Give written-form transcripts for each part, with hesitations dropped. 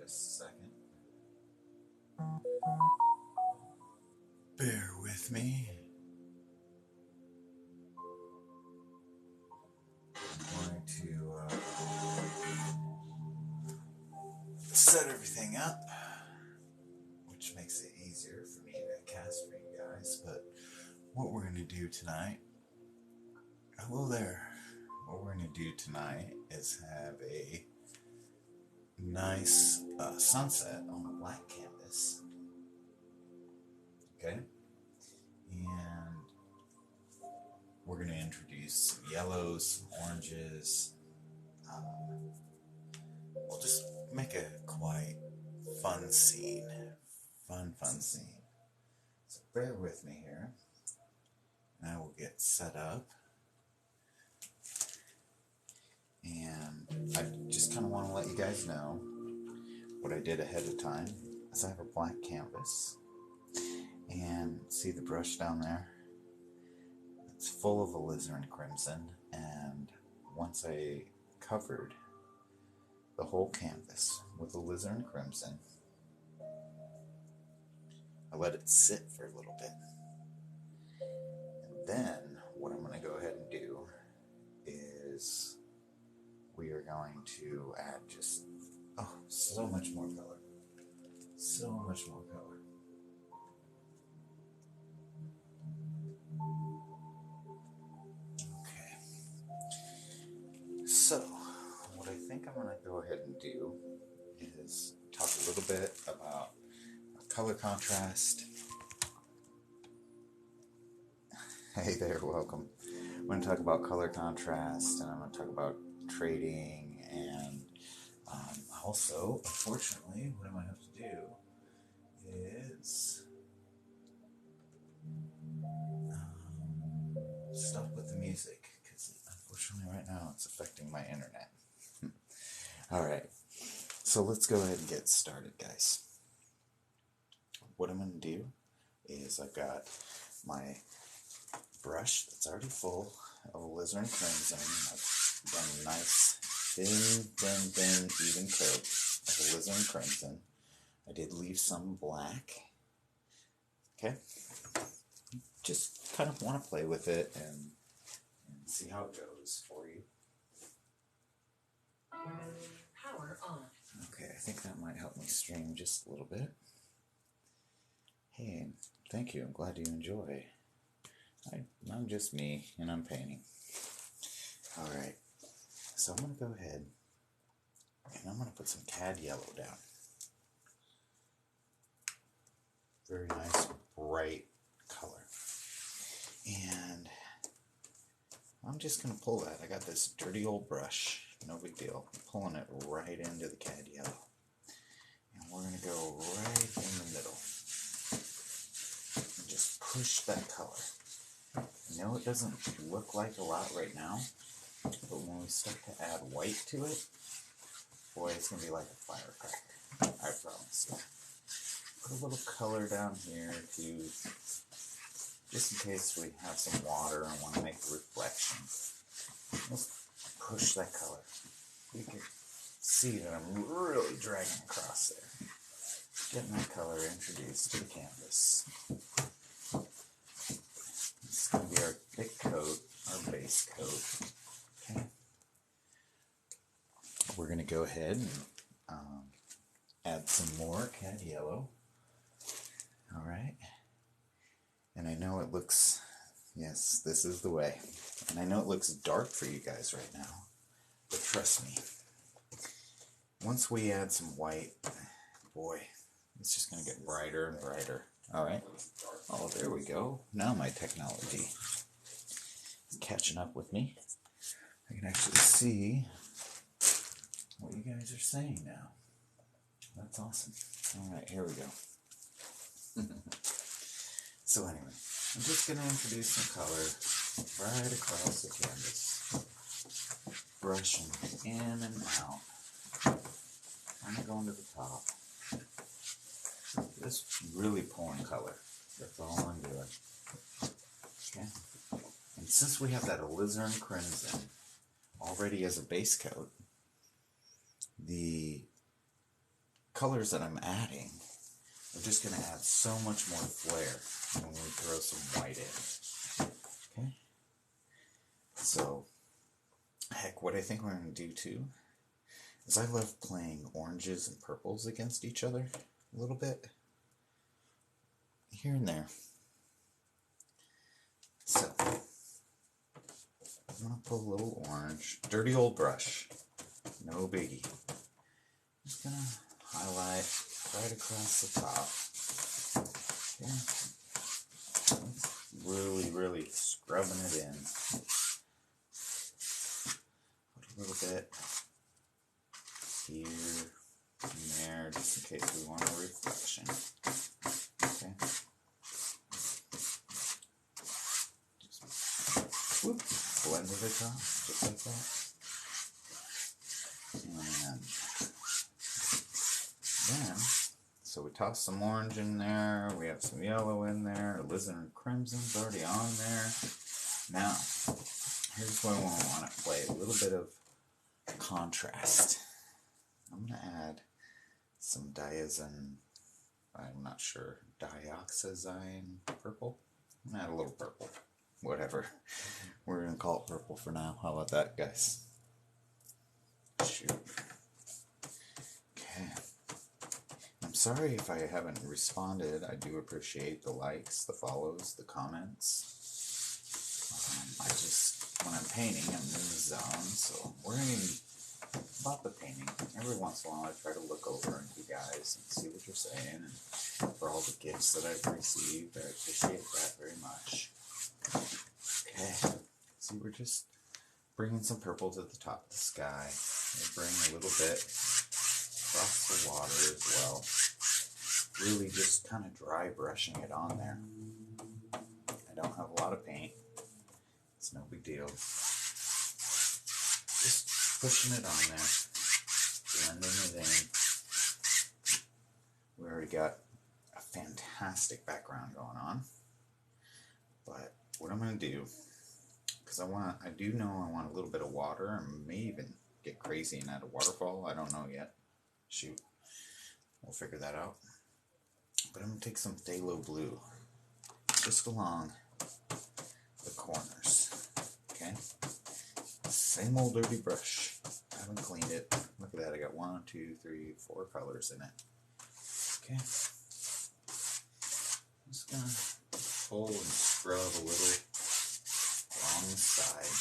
just a second. Bear with me. I'm going to set everything up, which makes it easier for me to cast for you guys. But what we're going to do tonight, hello there. What we're going to do tonight is have a nice sunset on a black canvas. Okay? And we're going to introduce some yellows, some oranges. We'll just make a quite fun scene. Fun scene. So bear with me here. And I will get set up. And I just kind of want to let you guys know what I did ahead of time. Is I have a black canvas. And see the brush down there? It's full of alizarin crimson. And once I covered the whole canvas with alizarin crimson, I let it sit for a little bit. And then what I'm going to go ahead and do is we are going to add just, so much more color. So much more color. Okay. So, what I think I'm going to go ahead and do is talk a little bit about color contrast. Hey there, welcome. I'm going to talk about color contrast, and I'm going to talk about trading, and also, unfortunately, what I might have to do is stop with the music, because unfortunately right now it's affecting my internet. Alright, so let's go ahead and get started, guys. What I'm going to do is I've got my brush that's already full of alizarin crimson. I've done a nice thin, even coat of alizarin crimson. I did leave some black. Okay? Just kind of want to play with it and see how it goes for you. Power on. Okay, I think that might help me stream just a little bit. Hey, thank you. I'm glad you enjoy. I'm just me, and I'm painting. Alright, so I'm going to go ahead, and I'm going to put some cad yellow down. Very nice, bright color. And I'm just going to pull that. I got this dirty old brush, no big deal. I'm pulling it right into the cad yellow. And we're going to go right in the middle. And just push that color. I know it doesn't look like a lot right now, but when we start to add white to it, boy, it's going to be like a firecracker. I promise you. Put a little color down here too, just in case we have some water and want to make a reflection. Let's push that color. You can see that I'm really dragging across there. Getting that color introduced to the canvas. This is going to be our thick coat, our base coat. Okay. We're going to go ahead and add some more cad yellow. Alright. And I know it looks, yes, this is the way. And I know it looks dark for you guys right now. But trust me, once we add some white, boy, it's just going to get brighter and brighter. Alright. Oh, there we go. Now my technology is catching up with me. I can actually see what you guys are saying now. That's awesome. Alright, here we go. So anyway, I'm just going to introduce some color right across the canvas. Brushing in and out. Kind of going to the top. Just really pulling color. That's all I'm doing. Okay. And since we have that alizarin crimson already as a base coat, the colors that I'm adding are just going to add so much more flair when we throw some white in. Okay? So, heck, what I think we're going to do too is I love playing oranges and purples against each other a little bit. Here and there. So, I'm going to pull a little orange. Dirty old brush. No biggie. Just going to highlight right across the top. Okay. Really scrubbing it in. Put a little bit here and there, just in case we want a reflection. Okay. Just whoop, blend it across, just like that. And then, so we toss some orange in there, we have some yellow in there, alizarin crimson's already on there. Now, here's where we want to play a little bit of contrast. I'm going to add some I'm not sure, dioxazine purple. I'm going to add a little purple, whatever. We're going to call it purple for now. How about that, guys? Shoot. Okay. I'm sorry if I haven't responded. I do appreciate the likes, the follows, the comments. When I'm painting, I'm in the zone, so worrying about the painting. Every once in a while I try to look over at you guys and see what you're saying, and for all the gifts that I've received, I appreciate that very much. Okay, see, we're just bringing some purple to the top of the sky. We'll bring a little bit across the water as well. Really just kind of dry brushing it on there. I don't have a lot of paint. It's no big deal. Just pushing it on there, blending it in. We already got a fantastic background going on. But what I'm going to do, because I do know I want a little bit of water, and may even get crazy and add a waterfall. I don't know yet. Shoot. We'll figure that out. But I'm going to take some phthalo blue just along the corners. Okay? Same old dirty brush. I haven't cleaned it. Look at that. I got 1, 2, 3, 4 colors in it. Okay. I'm just going to pull and scrub a little along the side.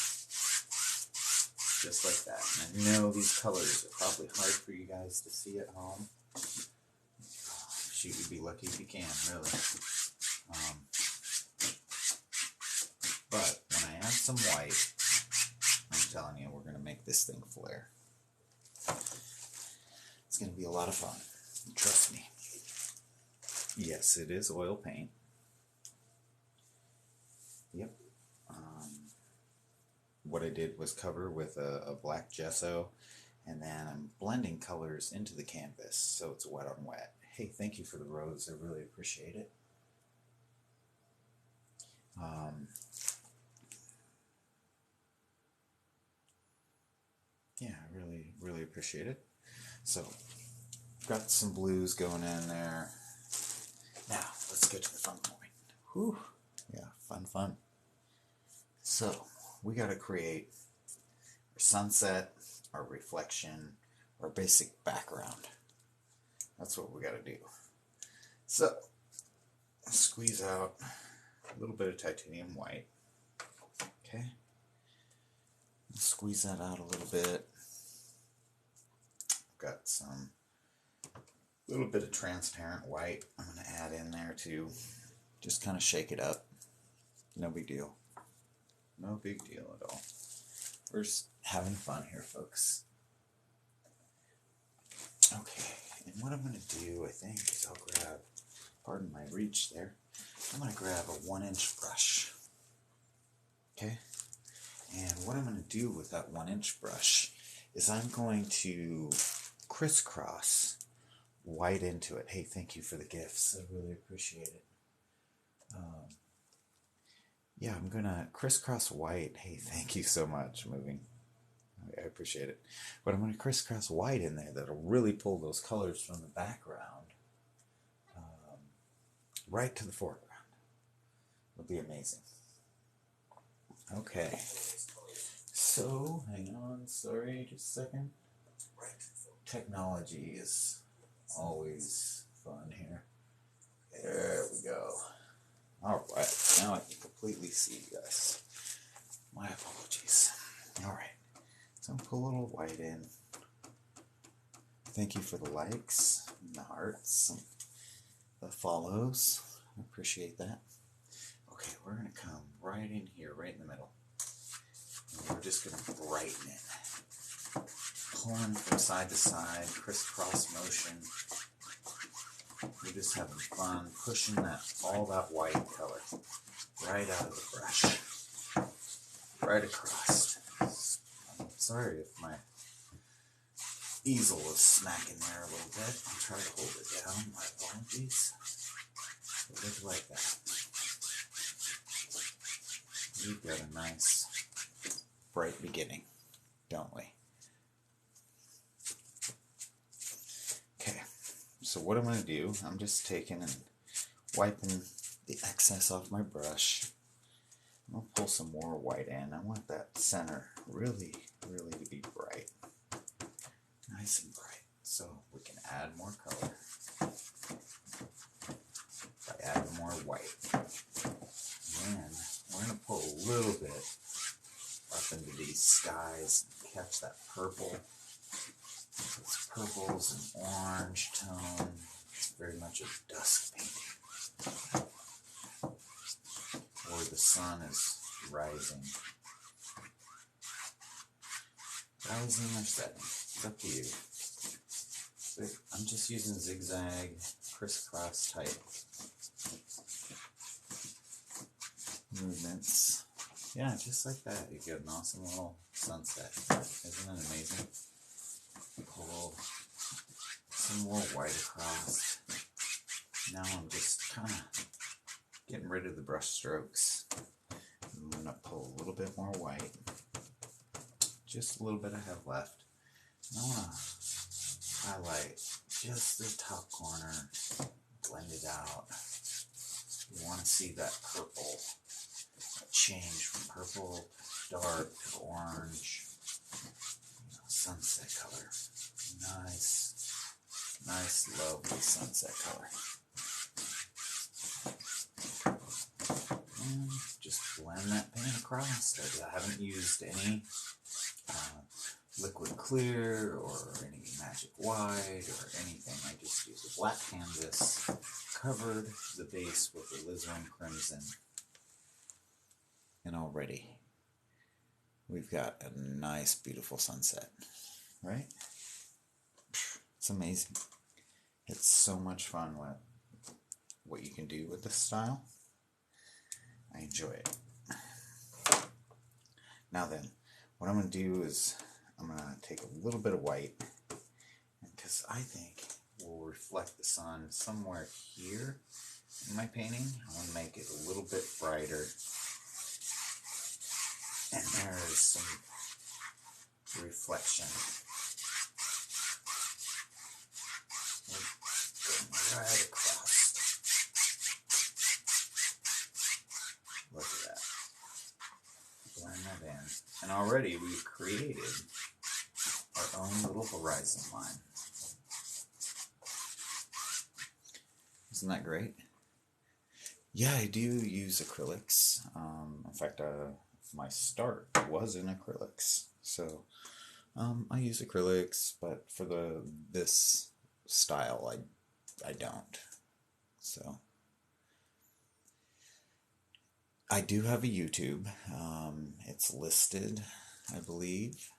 Just like that. And I know these colors are probably hard for you guys to see at home. Shoot, you'd be lucky if you can, really. But when I add some white, I'm telling you, we're going to make this thing flare. It's going to be a lot of fun. Trust me. Yes, it is oil paint. Yep. What I did was cover with a black gesso, and then I'm blending colors into the canvas so it's wet on wet. Hey, thank you for the rose. I really appreciate it. Yeah, I really appreciate it. So, got some blues going in there. Now, let's get to the fun point. Whew. Yeah, fun. So, we got to create our sunset, our reflection, our basic background. That's what we got to do. So, squeeze out a little bit of titanium white. Okay. Squeeze that out a little bit. Got some little bit of transparent white I'm going to add in there too. Just kind of shake it up. No big deal. No big deal at all. We're just having fun here, folks. Okay, and what I'm going to do, I think, is I'll grab, pardon my reach there, I'm going to grab a 1-inch brush. Okay? And what I'm going to do with that 1-inch brush is I'm going to crisscross white into it. Hey, thank you for the gifts. I really appreciate it. Yeah, I'm going to crisscross white. Hey, thank you so much. Moving. I appreciate it. But I'm going to crisscross white in there that'll really pull those colors from the background right to the foreground. It'll be amazing. Okay. So, hang on, sorry, just a second. Technology is always fun here. There we go. Alright, now I can completely see you guys. My apologies. Alright, so I'll put a little white in. Thank you for the likes, and the hearts, and the follows. I appreciate that. Okay, we're going to come right in here, right in the middle. And we're just going to brighten it. Pulling from side to side, crisscross motion. We're just having fun pushing all that white color right out of the brush, right across. I'm sorry if my easel is smacking there a little bit. I'll try to hold it down. My apologies. Look like that. We've got a nice bright beginning, don't we? Okay, so what I'm going to do, I'm just taking and wiping the excess off my brush. I'm going to pull some more white in. I want that center really, really to be bright. Nice and bright. So we can add more color by adding more white. And we're going to pull a little bit up into these skies and catch that purple. It's purples and orange tone. It's very much a dusk painting. Or the sun is rising. Rising or setting. It's up to you. But I'm just using zigzag, crisscross type movements. Yeah, just like that. You get an awesome little sunset. Isn't that amazing? Pull some more white across. Now I'm just kind of getting rid of the brush strokes. I'm going to pull a little bit more white. Just a little bit I have left. And I want to highlight just the top corner, blend it out. You want to see that purple change from purple to dark to orange. Sunset color. Nice, lovely sunset color. And just blend that paint across. I haven't used any liquid clear or any magic white or anything. I just used a black canvas, covered the base with alizarin crimson, and already we've got a nice, beautiful sunset, right? It's amazing. It's so much fun what you can do with this style. I enjoy it. Now then, what I'm going to do is I'm going to take a little bit of white, because I think will reflect the sun somewhere here in my painting. I want to make it a little bit brighter. And there is some reflection. Right across. Look at that. Blend that in. And already we've created our own little horizon line. Isn't that great? Yeah, I do use acrylics. In fact, my start was in acrylics. So I use acrylics, but for this style, I don't. So I do have a YouTube. It's listed, I believe,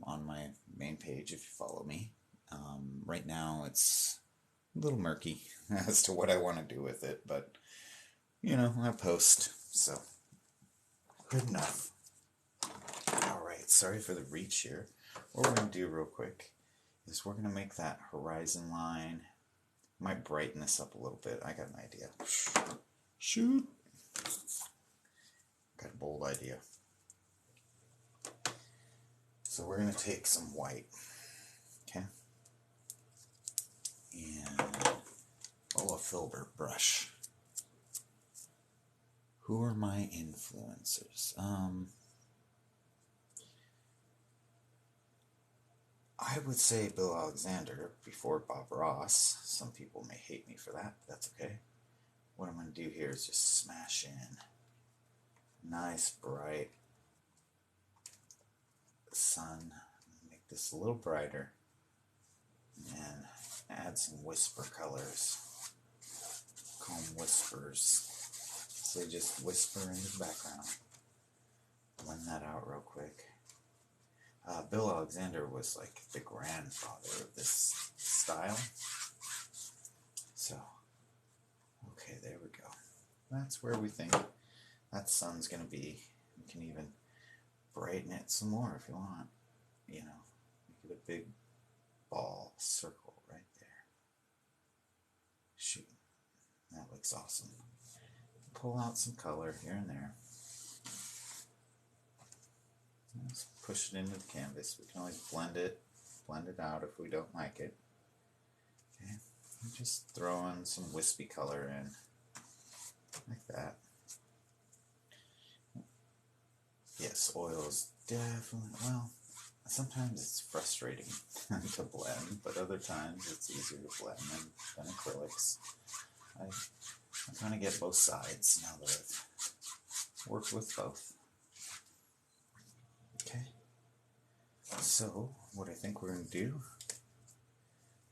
on my main page if you follow me. Right now it's a little murky as to what I want to do with it, but you know, I post, so good enough. Alright, sorry for the reach here. What we're going to do real quick is we're going to make that horizon line. Might brighten this up a little bit. I got an idea. Shoot! Got a bold idea. So we're going to take some white, okay, and a filbert brush. Who are my influencers? I would say Bill Alexander before Bob Ross. Some people may hate me for that, but that's okay. What I'm going to do here is just smash in nice bright sun, make this a little brighter, and add some whisper colors. Call them whispers. So just whisper in the background. Blend that out real quick. Bill Alexander was like the grandfather of this style. So, okay, there we go. That's where we think that sun's going to be. You can even brighten it some more if you want. You know, make it a big ball circle right there. Shoot, that looks awesome. Pull out some color here and there. Let's push it into the canvas. We can always blend it out if we don't like it. Okay, and just throw in some wispy color in, like that. Yes, oil is definitely, well, sometimes it's frustrating to blend, but other times it's easier to blend than acrylics. I kind of get both sides now that I've worked with both. Okay, so what I think we're going to do,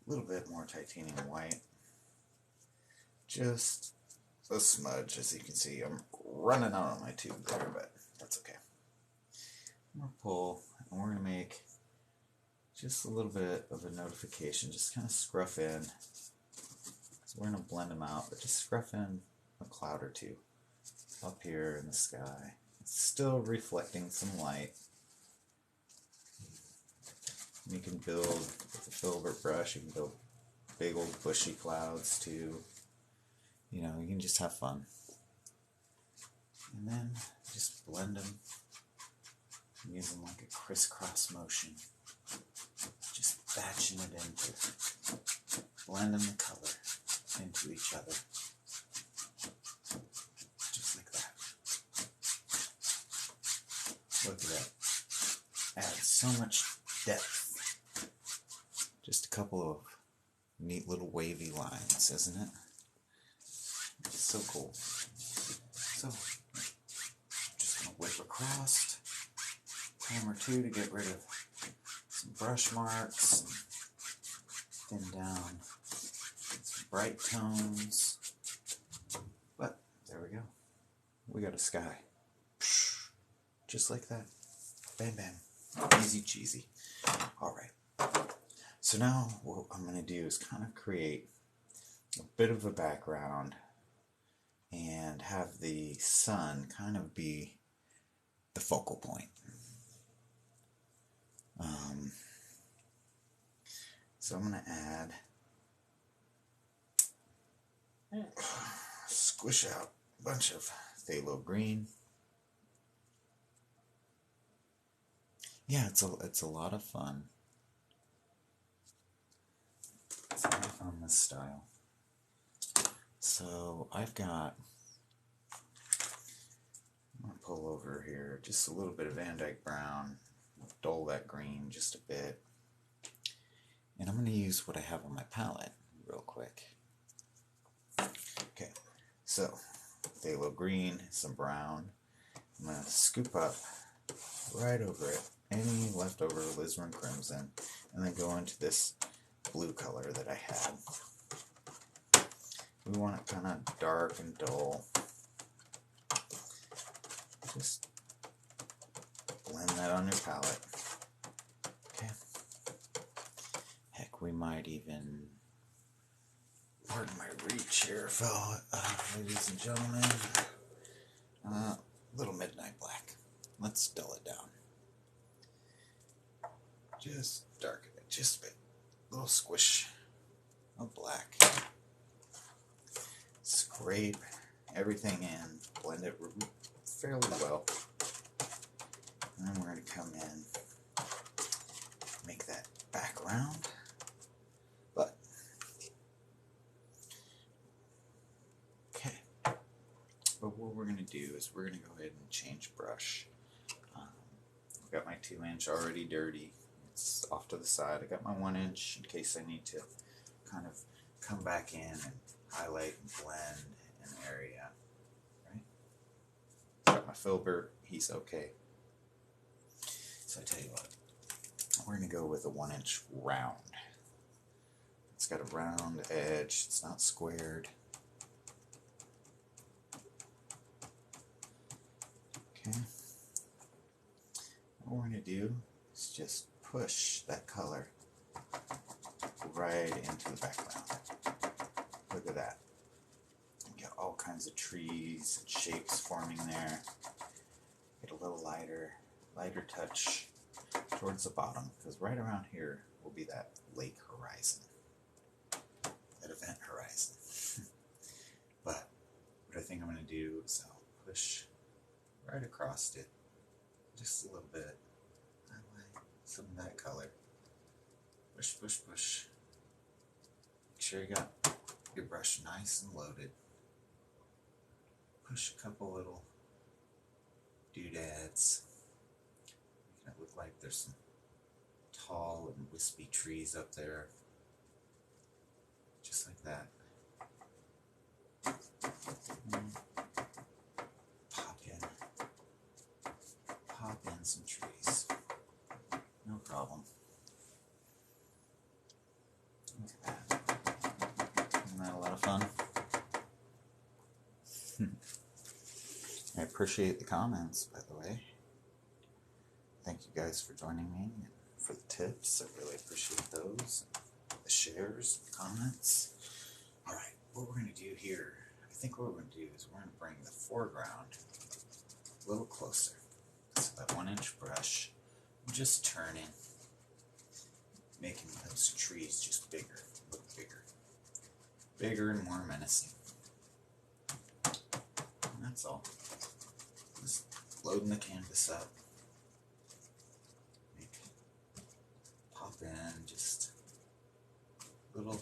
a little bit more titanium white, just a smudge. As you can see, I'm running out on my tube there, but that's okay. I'm going to pull, and we're going to make just a little bit of a notification, just kind of scruff in. So we're going to blend them out, but just scruff in a cloud or two up here in the sky. It's still reflecting some light. You can build with a filbert brush, you can build big old bushy clouds too. You know, you can just have fun. And then just blend them. Use them like a crisscross motion. Just batching it into, blending the color into each other. Just like that. Look at that. Adds so much depth. Just a couple of neat little wavy lines, isn't it? It's so cool. So, just going to whip across, time or two to get rid of some brush marks, thin down some bright tones. But, there we go. We got a sky. Just like that. Bam, bam. Easy cheesy. Alright. So now what I'm going to do is kind of create a bit of a background and have the sun kind of be the focal point. So I'm going to add, squish out a bunch of phthalo green. Yeah, it's a lot of fun. It's a lot of fun, this style. So I've got, I'm going to pull over here just a little bit of Van Dyke Brown, dull that green just a bit. And I'm going to use what I have on my palette real quick. Okay, so phthalo green, some brown. I'm going to scoop up right over it any leftover alizarin crimson, and then go into this blue color that I had. We want it kind of dark and dull. Just blend that on your palette. Okay. Heck, we might even, pardon my reach here, ladies and gentlemen, little midnight black. Let's dull it down. Just darken it just a bit. Little squish of black. Scrape everything in, blend it fairly well. And then we're going to come in make that back round. But okay. But what we're going to do is we're going to go ahead and change brush. I've got my 2-inch already dirty. It's off to the side. I got my 1-inch in case I need to kind of come back in and highlight and blend an area. Right? Got my filbert. He's okay. So I tell you what, we're going to go with a 1-inch round. It's got a round edge. It's not squared. Okay. What we're going to do is just push that color right into the background. Look at that. You get all kinds of trees and shapes forming there. Get a little lighter touch towards the bottom, because right around here will be that lake horizon, that event horizon. But what I think I'm going to do is I'll push right across it just a little bit. Highlight some of that color. Push, push, push. Make sure you got your brush nice and loaded. Push a couple little doodads. Make it look like there's some tall and wispy trees up there. Just like that. Pop in some trees. No problem. Look at that. Isn't that a lot of fun? I appreciate the comments, by the way. Thank you guys for joining me and for the tips. I really appreciate those. The shares, the comments. Alright, what we're going to do here, I think what we're going to do is we're going to bring the foreground a little closer. So that 1-inch brush, I'm just turning, making those trees just bigger, look bigger. Bigger and more menacing. And that's all. Just loading the canvas up. Pop in just a little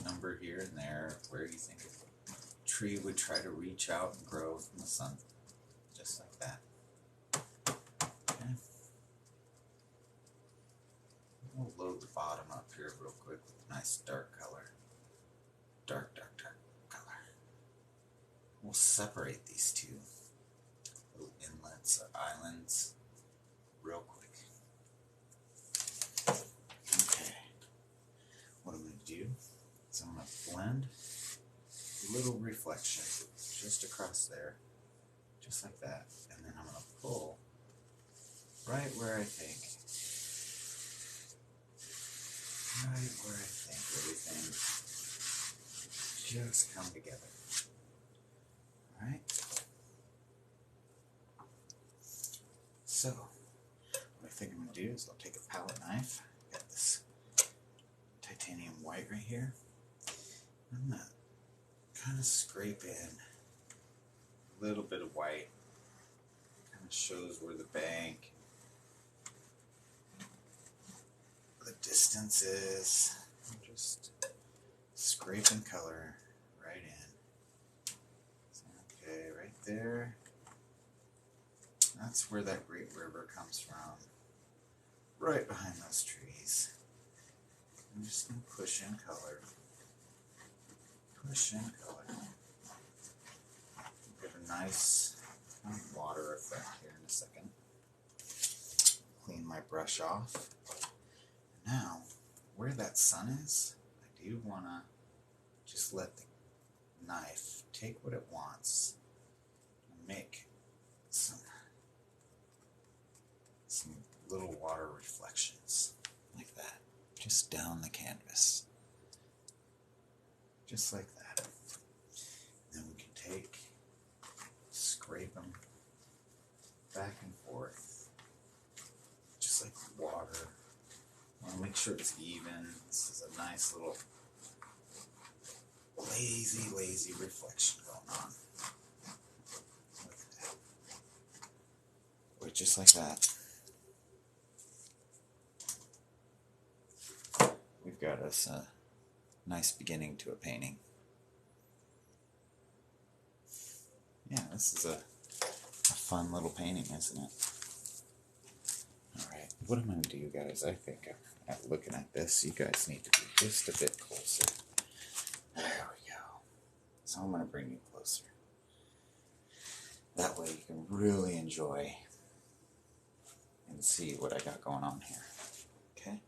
number here and there where you think a tree would try to reach out and grow from the sun. Just like that. Okay. We'll load the bottom up here real quick with a nice dark color. Dark, dark, dark color. We'll separate these two little inlets or islands real quick. Okay. What I'm going to do is I'm going to blend a little reflection just across there. Just like that. And then I'm going to pull right where I think everything just come together. Alright? So, what I think I'm going to do is I'll take a palette knife. Got this titanium white right here. I'm going to kind of scrape in a little bit of white. Kind of shows where the bank, the distance is. I'm just scraping color right in. Okay, right there. That's where that great river comes from. Right behind those trees. I'm just going to push in color. Push in color. Get a nice water effect here in a second. Clean my brush off. Now, where that sun is, I do want to just let the knife take what it wants and make some little water reflections like that, just down the canvas, just like that. Then we can scrape them back and forth, just like water. I want to make sure it's even. This is a nice little lazy reflection going on. Wait, just like that. got us a nice beginning to a painting. Yeah, this is a fun little painting, isn't it? Alright, what I'm going to do, guys, I think after looking at this, you guys need to be just a bit closer. There we go. So I'm going to bring you closer. That way you can really enjoy and see what I got going on here. Okay?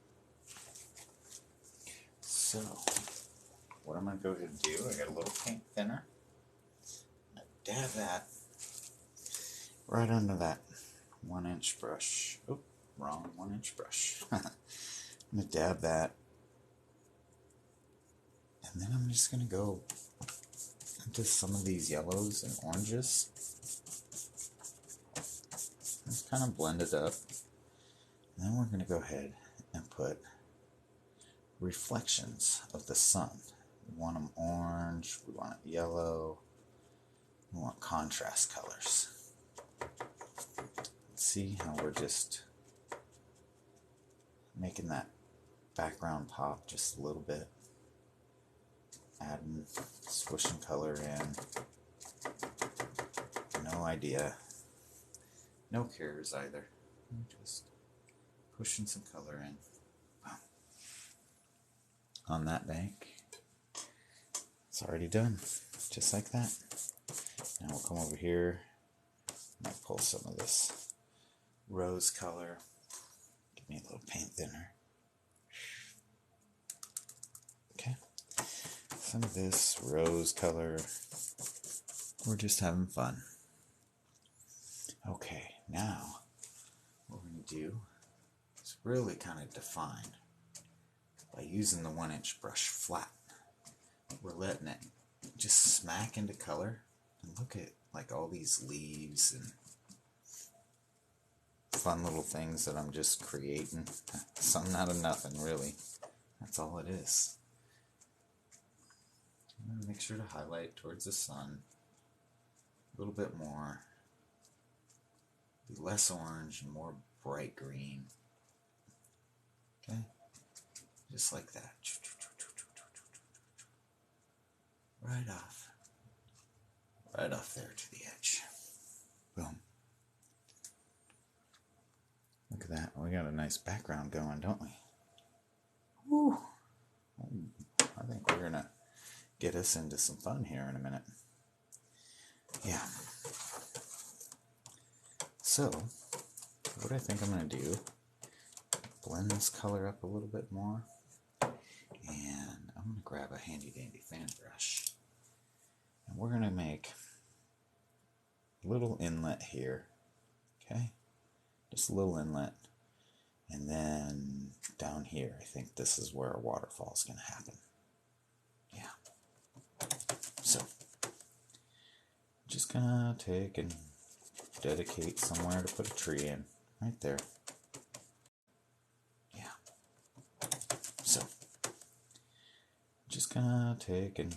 So, what I'm going to go ahead and do, I got a little paint thinner. I'm going to dab that right under that 1-inch brush. Oop, wrong 1-inch brush. I'm going to dab that. And then I'm just going to go into some of these yellows and oranges. Just kind of blend it up. And then we're going to go ahead and put reflections of the sun. We want them orange, we want it yellow, we want contrast colors. See how we're just making that background pop just a little bit. Adding, swishing color in. No idea. No cares either. Just pushing some color in. On that bank. It's already done. Just like that. Now we'll come over here. I might pull some of this rose color. Give me a little paint thinner. Okay. Some of this rose color. We're just having fun. Okay, now what we're going to do is really kind of define by using the 1-inch brush flat. We're letting it just smack into color. And look at like all these leaves and fun little things that I'm just creating. Something out of nothing, really. That's all it is. I'm going to make sure to highlight towards the sun a little bit more. Be less orange and more bright green. Okay? Just like that. Right off. Right off there to the edge. Boom. Look at that. We got a nice background going, don't we? Woo. I think we're going to get us into some fun here in a minute. Yeah. So, what I think I'm going to do, blend this color up a little bit more, and I'm going to grab a handy dandy fan brush, and we're going to make a little inlet here, okay, just a little inlet, and then down here, I think this is where a waterfall is going to happen. Yeah. So, just going to take and dedicate somewhere to put a tree in. Right there. Yeah. So, just gonna take and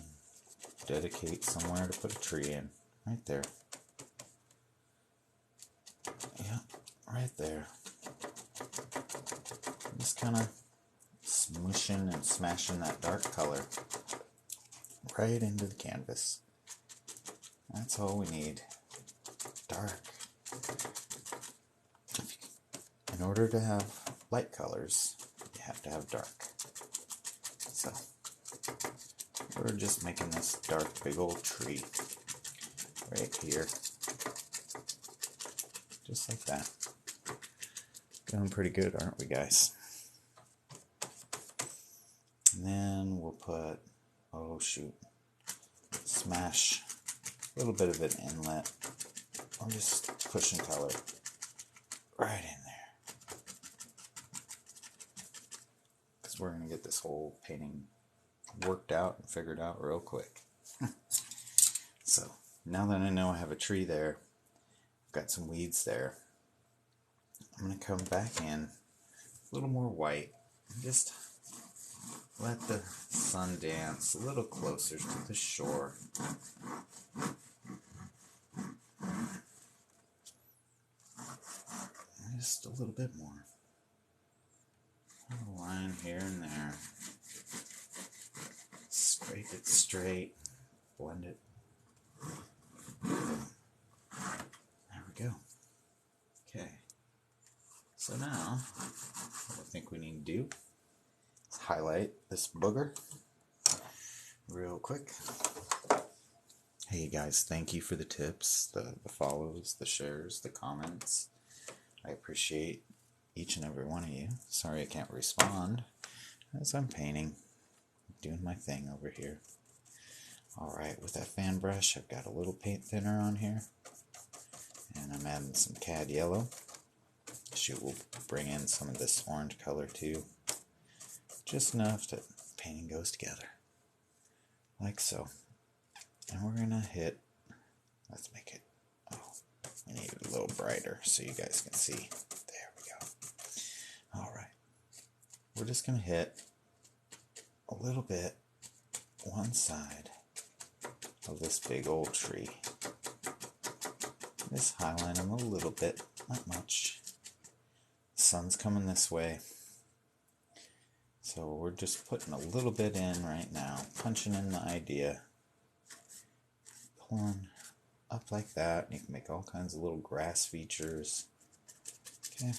dedicate somewhere to put a tree in. Right there. Yeah, right there. Just kind of smooshing and smashing that dark color right into the canvas. That's all we need. Dark. In order to have light colors, you have to have dark. So, we're just making this dark big old tree right here. Just like that. Doing pretty good, aren't we, guys? And then we'll put, oh shoot, smash a little bit of an inlet. I'm just pushing color right in there. Because we're going to get this whole painting worked out and figured out real quick. So, now that I know I have a tree there, I've got some weeds there, I'm going to come back in a little more white and just let the sun dance a little closer to the shore. Just a little bit more. A line here and there. keep it straight, blend it. There we go. Okay, so now what I think we need to do is highlight this booger real quick. Hey guys, thank you for the tips, the follows, the shares, the comments. I appreciate each and every one of you. Sorry I can't respond as I'm painting, doing my thing over here. Alright, with that fan brush, I've got a little paint thinner on here, and I'm adding some cad yellow. Shoot, we'll bring in some of this orange color too, just enough that painting goes together, like so. And we're gonna hit, let's make it, oh, we need it a little brighter so you guys can see. There we go. Alright, we're just gonna hit a little bit one side of this big old tree. Just highlight them a little bit, not much. The sun's coming this way, so we're just putting a little bit in right now, punching in the idea. Pulling up like that. You can make all kinds of little grass features. Okay.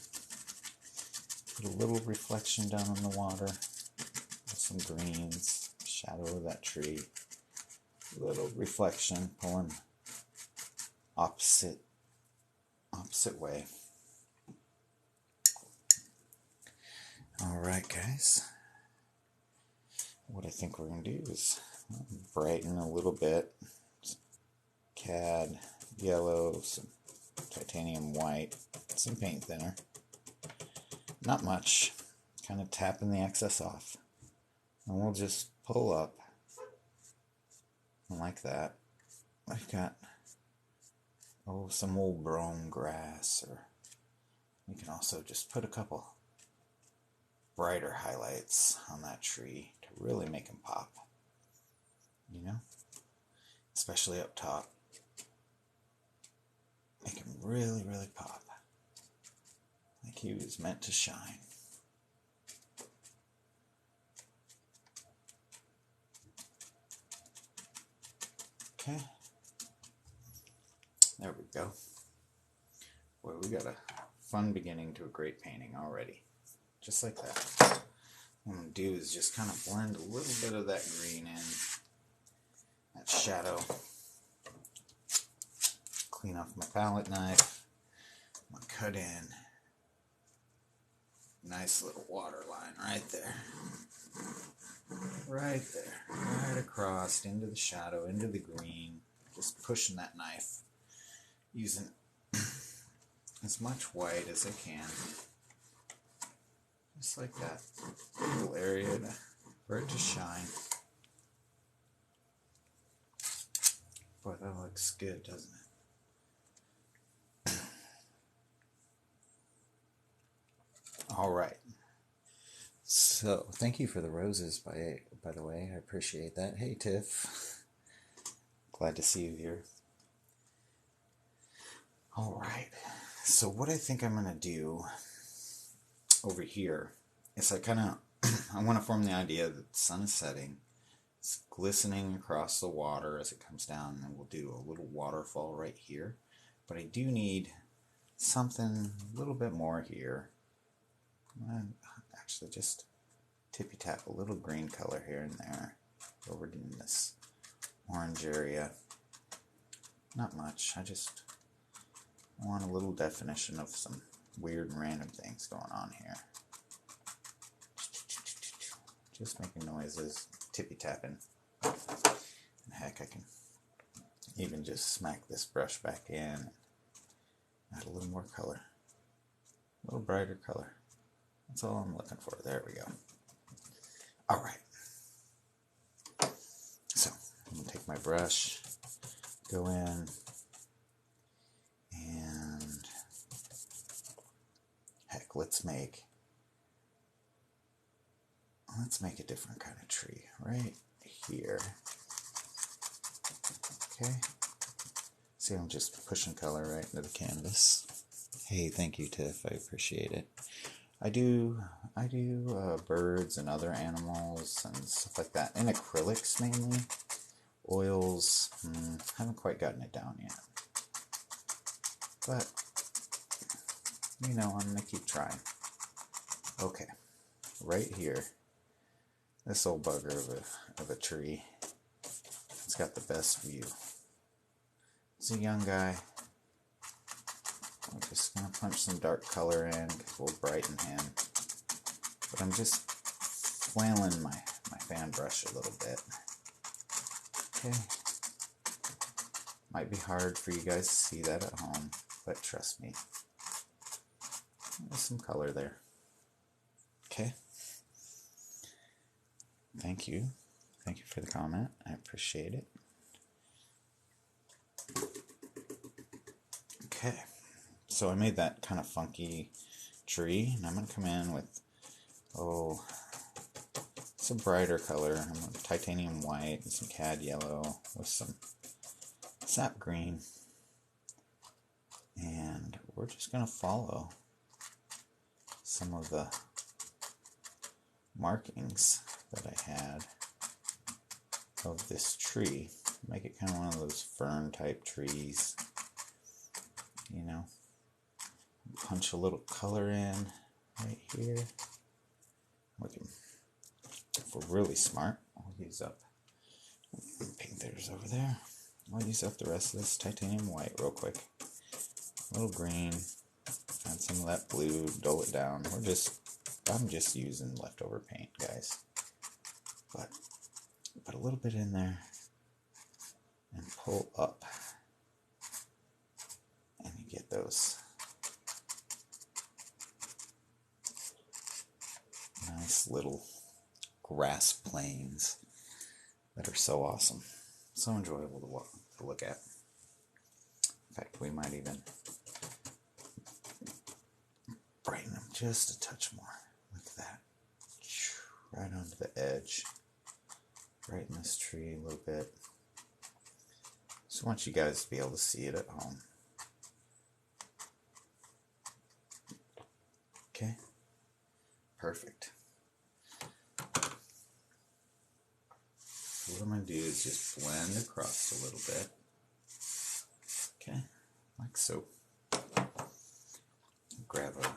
Put a little reflection down in the water with some greens, shadow of that tree. Little reflection, pulling opposite way. Alright guys. What I think we're going to do is brighten a little bit. Cad yellow, some titanium white, some paint thinner. Not much. Kind of tapping the excess off. And we'll just pull up. And like that. I've got, oh, some old brome grass, or you can also just put a couple brighter highlights on that tree to really make him pop. You know? Especially up top. Make him really, really pop. Like he was meant to shine. Okay. There we go. Boy, we got a fun beginning to a great painting already. Just like that. What I'm going to do is just kind of blend a little bit of that green in. That shadow. Clean off my palette knife. I'm going to cut in. Nice little water line right there. Right there. Right across into the shadow, into the green. Just pushing that knife. Using as much white as I can. Just like that. Little area for it to shine. Boy, that looks good, doesn't it? All right. So, thank you for the roses, by the way. I appreciate that. Hey, Tiff. Glad to see you here. All right. So, what I think I'm going to do over here is I want to form the idea that the sun is setting. It's glistening across the water as it comes down, and we'll do a little waterfall right here. But I do need something a little bit more here. Actually, just tippy tap a little green color here and there over in this orange area. Not much. I just want a little definition of some weird and random things going on here. Just making noises, tippy tapping. And heck, I can even just smack this brush back in and add a little more color. A little brighter color. That's all I'm looking for. There we go. Alright. So, I'm going to take my brush, go in, and heck, let's make a different kind of tree right here. Okay. See, I'm just pushing color right into the canvas. Hey, thank you, Tiff. I appreciate it. I do birds and other animals and stuff like that, in acrylics mainly. Oils, haven't quite gotten it down yet. But, you know, I'm going to keep trying. Okay, right here, this old bugger of a tree, it's got the best view. It's a young guy. I'm just going to punch some dark color in because we'll brighten him. But I'm just flailing my fan brush a little bit. Okay. Might be hard for you guys to see that at home, but trust me. There's some color there. Okay. Thank you. Thank you for the comment. I appreciate it. Okay. So I made that kind of funky tree, and I'm going to come in with, it's a brighter color. I'm going to titanium white and some cad yellow with some sap green. And we're just going to follow some of the markings that I had of this tree. Make it kind of one of those fern type trees, you know. Punch a little color in right here. If we're really smart, I'll use up paint thinners over there. I'll use up the rest of this titanium white real quick. A little green, add some of that blue, dull it down. I'm just using leftover paint, guys. But put a little bit in there and pull up, and you get those nice little grass plains that are so awesome, so enjoyable to look at. In fact, we might even brighten them just a touch more. Look at that. Right onto the edge. Brighten this tree a little bit. Just want you guys to be able to see it at home. Okay? Perfect. What I'm going to do is just blend across a little bit. Okay, like so. Grab a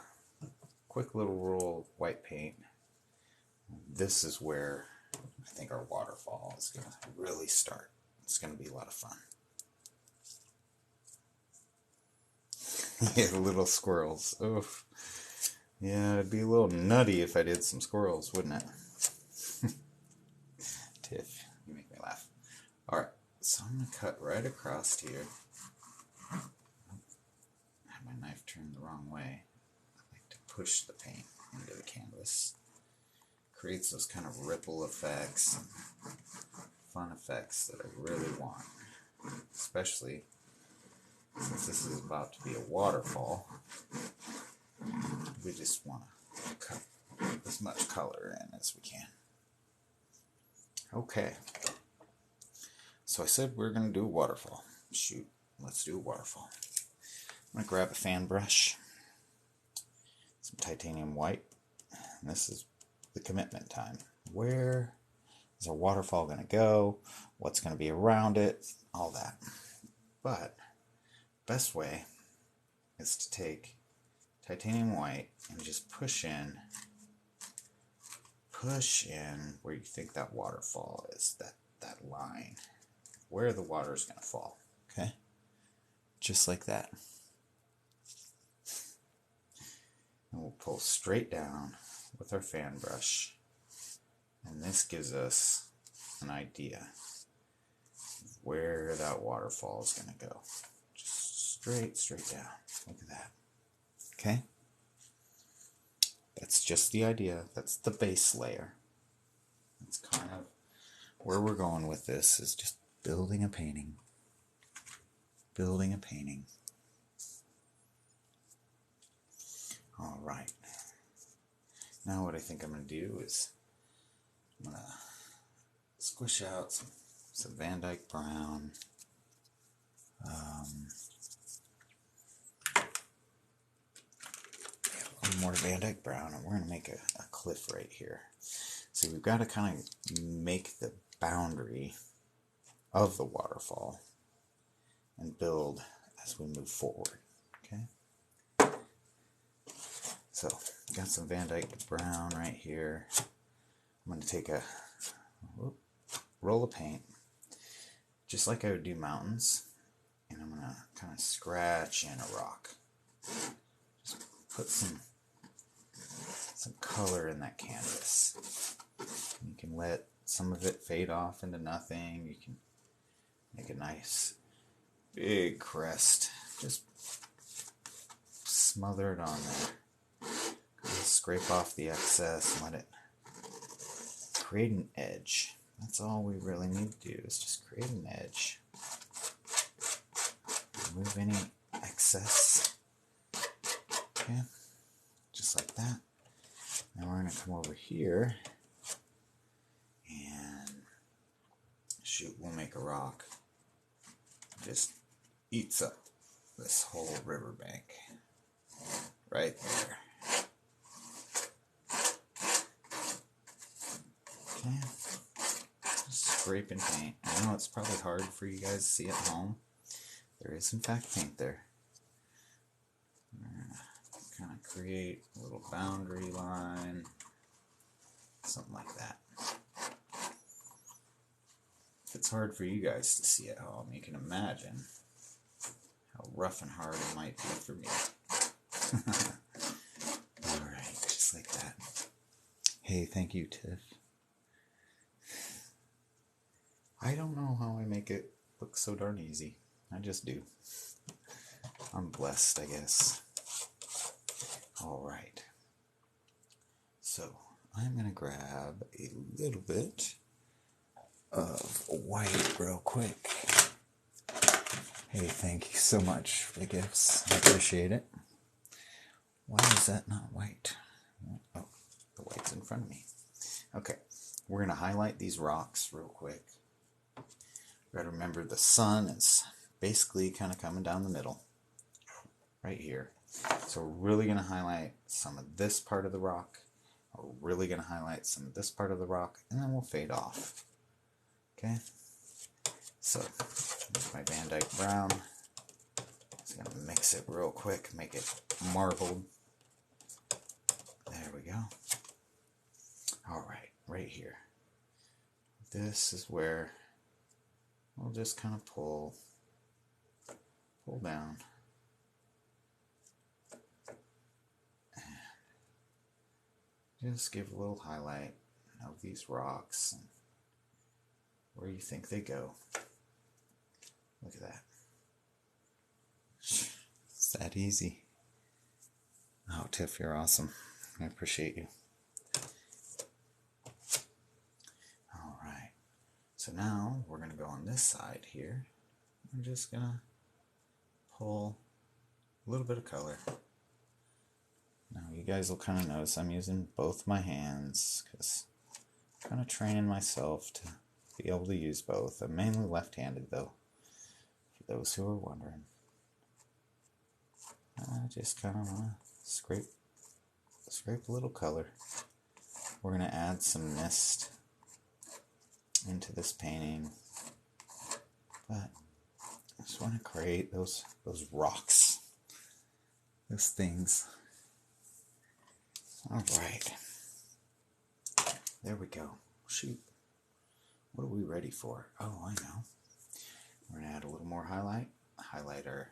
quick little roll of white paint. This is where I think our waterfall is going to really start. It's going to be a lot of fun. Yeah, little squirrels. Oof. Yeah, it'd be a little nutty if I did some squirrels, wouldn't it? Tiff, you make me laugh. Alright, so I'm going to cut right across here. I have my knife turned the wrong way. I like to push the paint into the canvas. Creates those kind of ripple effects and fun effects that I really want. Especially since this is about to be a waterfall. We just want to cut as much color in as we can. Okay. So I said we're going to do a waterfall. Shoot, let's do a waterfall. I'm going to grab a fan brush, some titanium white, and this is the commitment time. Where is our waterfall going to go? What's going to be around it? All that. But best way is to take titanium white and just push in where you think that waterfall is, that line, where the water is going to fall. Okay? Just like that. And we'll pull straight down with our fan brush, and this gives us an idea of where that waterfall is going to go. Just straight down. Look at that. Okay? That's just the idea. That's the base layer. That's kind of where we're going with this, is just building a painting. Building a painting. All right. Now what I think I'm going to do is I'm going to squish out some Van Dyke brown. more Van Dyke Brown, and we're going to make a cliff right here. So we've got to kind of make the boundary of the waterfall and build as we move forward. Okay. So got some Van Dyke Brown right here. I'm going to take a roll of paint, just like I would do mountains, and I'm going to kind of scratch in a rock. Just put some color in that canvas. You can let some of it fade off into nothing. You can make a nice big crest. Just smother it on there. Scrape off the excess and let it create an edge. That's all we really need to do, is just create an edge. Remove any excess. Okay, just like that. Now we're going to come over here and shoot, we'll make a rock. Just eats up this whole riverbank right there. Okay, just scrape and paint. I know it's probably hard for you guys to see at home. There is in fact paint there. We're gonna kind of create a little boundary line, something like that. If it's hard for you guys to see at home, you can imagine how rough and hard it might be for me. Alright, just like that. Hey, thank you, Tiff. I don't know how I make it look so darn easy. I just do. I'm blessed, I guess. Alright. So, I'm going to grab a little bit of white real quick. Hey, thank you so much for the gifts. I appreciate it. Why is that not white? Oh, the white's in front of me. Okay, we're going to highlight these rocks real quick. You got to remember the sun is basically kind of coming down the middle right here. So we're really going to highlight some of this part of the rock. We're really going to highlight some of this part of the rock, and then we'll fade off. Okay? So, here's my Van Dyke Brown. Just going to mix it real quick, make it marbled. There we go. Alright, right here. This is where we'll just kind of pull down. And just give a little highlight of these rocks and where you think they go. Look at that. It's that easy. Oh, Tiff, you're awesome. I appreciate you. Alright. So now we're going to go on this side here. I'm just going to pull a little bit of color. Now you guys will kind of notice I'm using both my hands because I'm kind of training myself to be able to use both. I'm mainly left-handed though, for those who are wondering. I just kind of want to scrape a little color. We're going to add some mist into this painting, but I just want to create those rocks, those things. Alright, there we go. Shoot, what are we ready for? Oh, I know. We're going to add a little more highlight our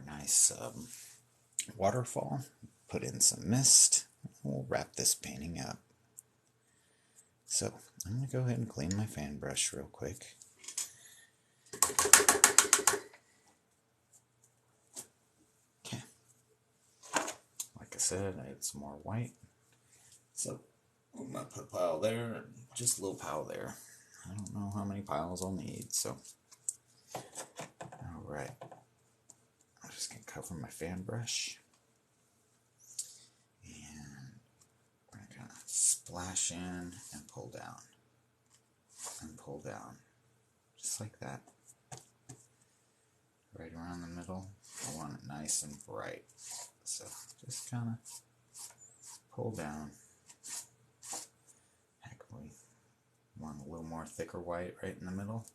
nice waterfall, put in some mist, and we'll wrap this painting up. So, I'm going to go ahead and clean my fan brush real quick. Okay. Like I said, I had some more white. So, I'm going to put a pile there, and just a little pile there. I don't know how many piles I'll need, so. Alright. I'm just going to cover my fan brush. And we're going to kind of splash in and pull down. And pull down. Just like that. Right around the middle. I want it nice and bright. So just kind of pull down. Heck, we want a little more thicker white right in the middle.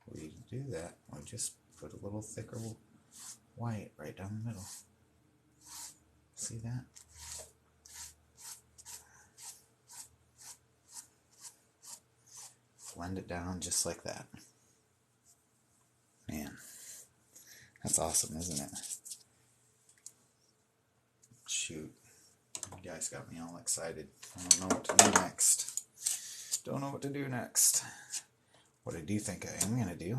We do that. We just put a little thicker white right down the middle. See that? Blend it down just like that. Man, that's awesome, isn't it? Shoot, you guys got me all excited. I don't know what to do next. Don't know what to do next. What I do think I am going to do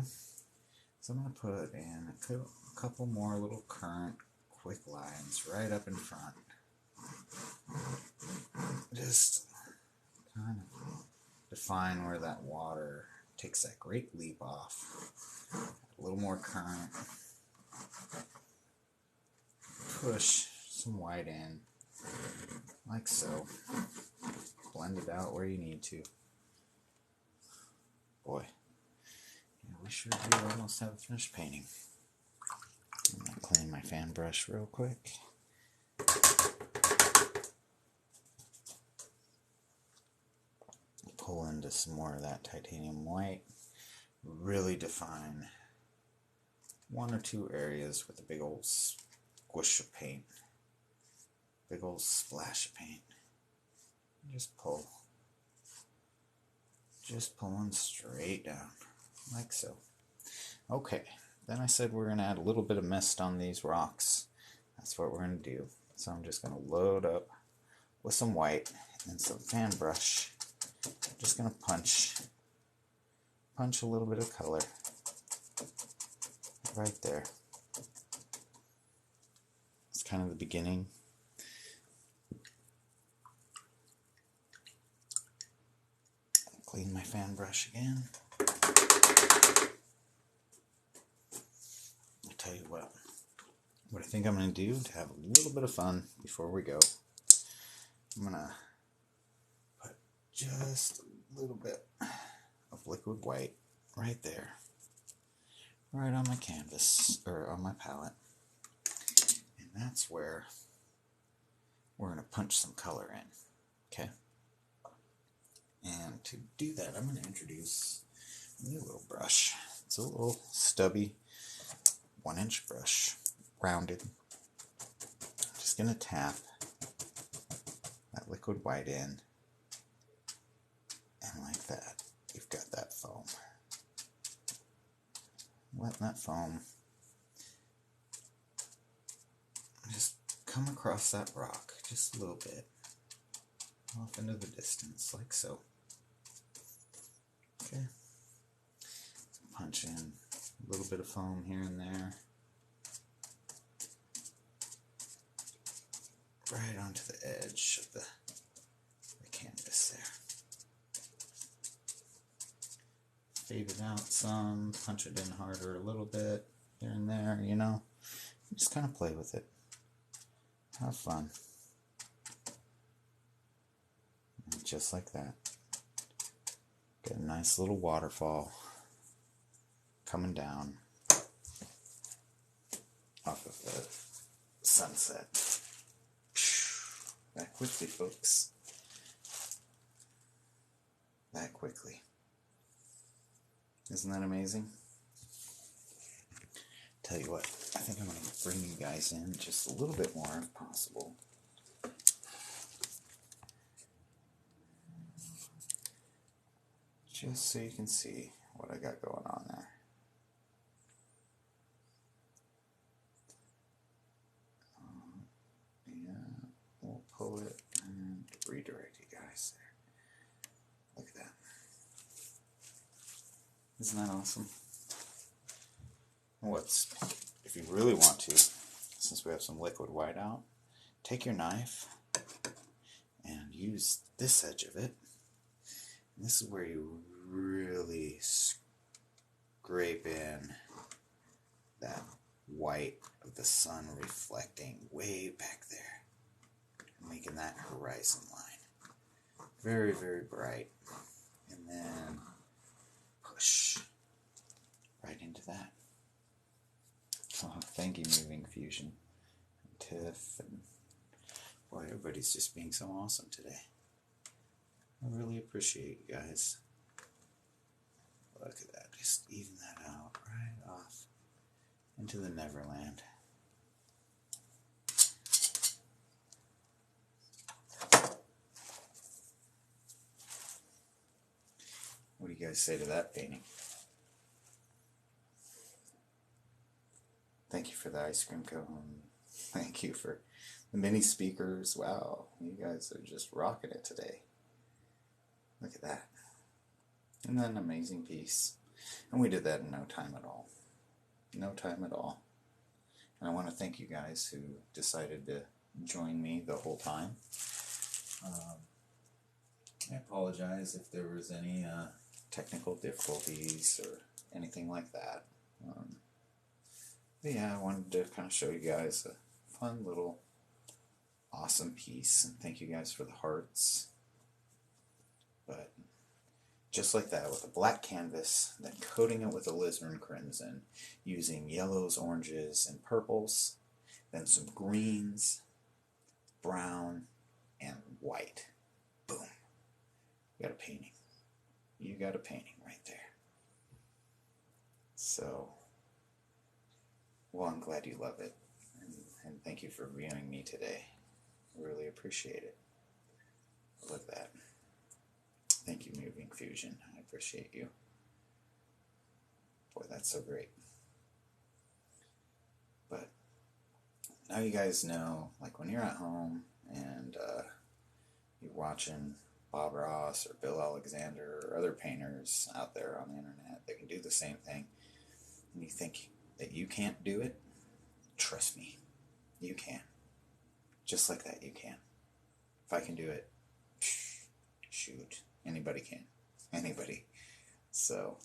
is I'm going to put in a couple more little current quick lines right up in front. Just kind of define where that water takes that great leap off. A little more current. Push some white in, like so. Blend it out where you need to. Boy, yeah, we sure do almost have a finished painting. I'm going to clean my fan brush real quick. Pull into some more of that titanium white. Really define one or two areas with a big old squish of paint. Big old splash of paint. Just pull. Just pulling straight down, like so. Okay, then I said we're going to add a little bit of mist on these rocks. That's what we're going to do. So I'm just going to load up with some white and some fan brush. I'm just going to punch a little bit of color right there. It's kind of the beginning. Clean my fan brush again. I'll tell you what I think I'm going to do to have a little bit of fun before we go. I'm going to put just a little bit of liquid white right there, right on my canvas, or on my palette. And that's where we're going to punch some color in, okay? And to do that, I'm going to introduce a new little brush. It's a little stubby 1-inch brush, rounded. I'm just going to tap that liquid white in, and like that, you've got that foam. Letting that foam just come across that rock just a little bit, off into the distance, like so. Okay. Punch in a little bit of foam here and there. Right onto the edge of the canvas there. Fade it out some, punch it in harder a little bit here and there, you know. Just kind of play with it. Have fun. And just like that. Get a nice little waterfall coming down off of the sunset. That quickly, folks. That quickly. Isn't that amazing? Tell you what, I think I'm going to bring you guys in just a little bit more if possible. Just so you can see what I got going on there. Yeah, we'll pull it and redirect you guys there. Look at that. Isn't that awesome? If you really want to, since we have some liquid white out, take your knife and use this edge of it. And this is where you really scrape in that white of the sun reflecting way back there, making that horizon line very, very bright. And then push right into that. Oh, thank you, Moving Fusion. Tiff, and boy, everybody's just being so awesome today. I really appreciate you guys. Look at that, just even that out right off into the Neverland. What do you guys say to that painting? Thank you for the ice cream cone. Thank you for the mini speakers. Wow, you guys are just rocking it today. Look at that. Isn't that an amazing piece? And we did that in no time at all. No time at all. And I want to thank you guys who decided to join me the whole time. I apologize if there was any technical difficulties or anything like that. But yeah, I wanted to kind of show you guys a fun little awesome piece. And thank you guys for the hearts. But just like that, with a black canvas, then coating it with alizarin crimson, using yellows, oranges, and purples, then some greens, brown, and white. Boom. You got a painting. You got a painting right there. So, well, I'm glad you love it. And thank you for viewing me today. I really appreciate it. Look at that. Thank you, Moving Fusion. I appreciate you. Boy, that's so great. But now you guys know, like when you're at home and you're watching Bob Ross or Bill Alexander or other painters out there on the internet that can do the same thing, and you think that you can't do it, trust me, you can. Just like that, you can. If I can do it, shoot. Anybody can. Anybody. So,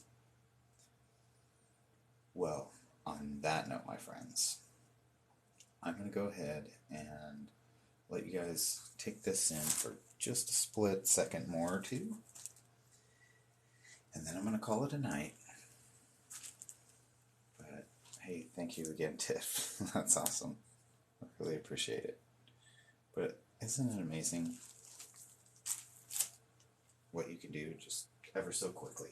well, on that note, my friends, I'm going to go ahead and let you guys take this in for just a split second more or two. And then I'm going to call it a night. But, hey, thank you again, Tiff. That's awesome. I really appreciate it. But isn't it amazing what you can do just ever so quickly?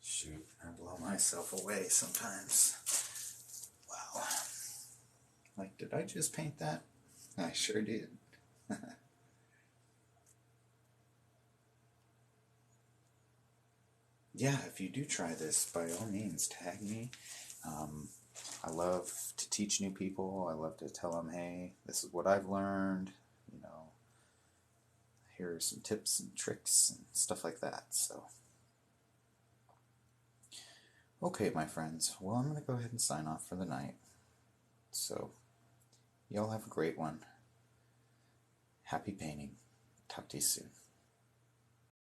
Shoot, I blow myself away sometimes. Wow. Like, did I just paint that? I sure did. Yeah, if you do try this, by all means, tag me. I love to teach new people. I love to tell them, hey, this is what I've learned. You know, here are some tips and tricks and stuff like that. So, okay, my friends. Well, I'm going to go ahead and sign off for the night. So, y'all have a great one. Happy painting. Talk to you soon.